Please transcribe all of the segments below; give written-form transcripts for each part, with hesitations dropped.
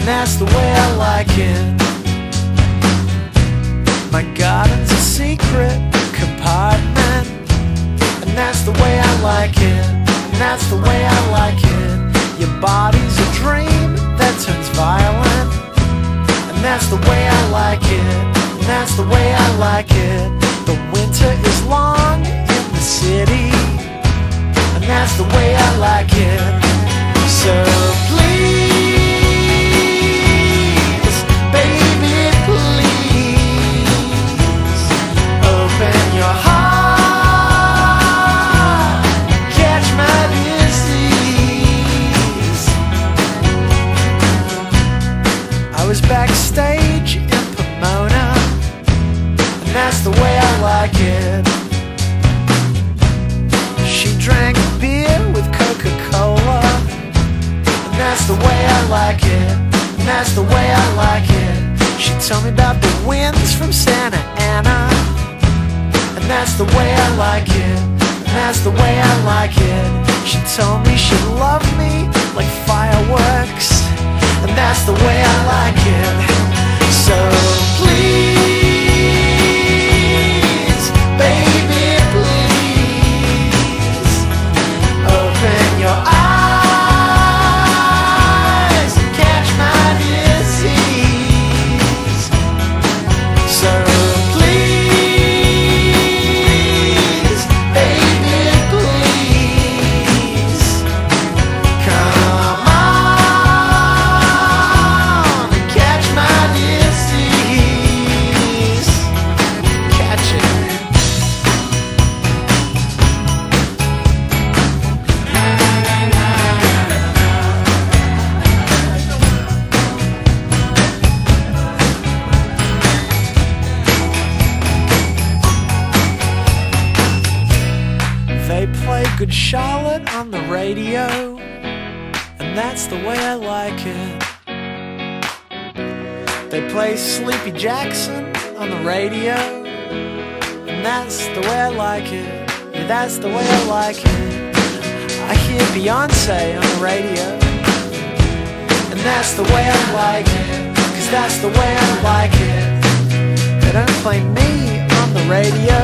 that's the way I like it. My garden's a secret compartment, and that's the way I like it, and that's the way I like it. Your body's a dream that turns violent, and that's the way I like it, and that's the way I like it. The winter is long in the city, and that's the way I like it. So please, baby, please, open your heart, catch my disease. I was backstage in Pomona, and that's the way I like it. She drank beer with Coca-Cola, and that's the way I like it, and that's the way I like it. She told me about the winds from Santa Ana, and that's the way I like it, and that's the way I like it. She told me she loved me like fireworks, and that's the way I like it. So please, baby, please, open your eyes and catch my disease. So please, baby, please, come on and catch my disease. Catch it. They play Good Charlotte on the radio, and that's the way I like it. They play Sleepy Jackson on the radio, and that's the way I like it. Yeah, that's the way I like it. I hear Beyonce on the radio, and that's the way I like it, 'cause that's the way I like it. They don't play me on the radio,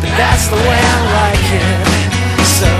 but that's the way I like it. So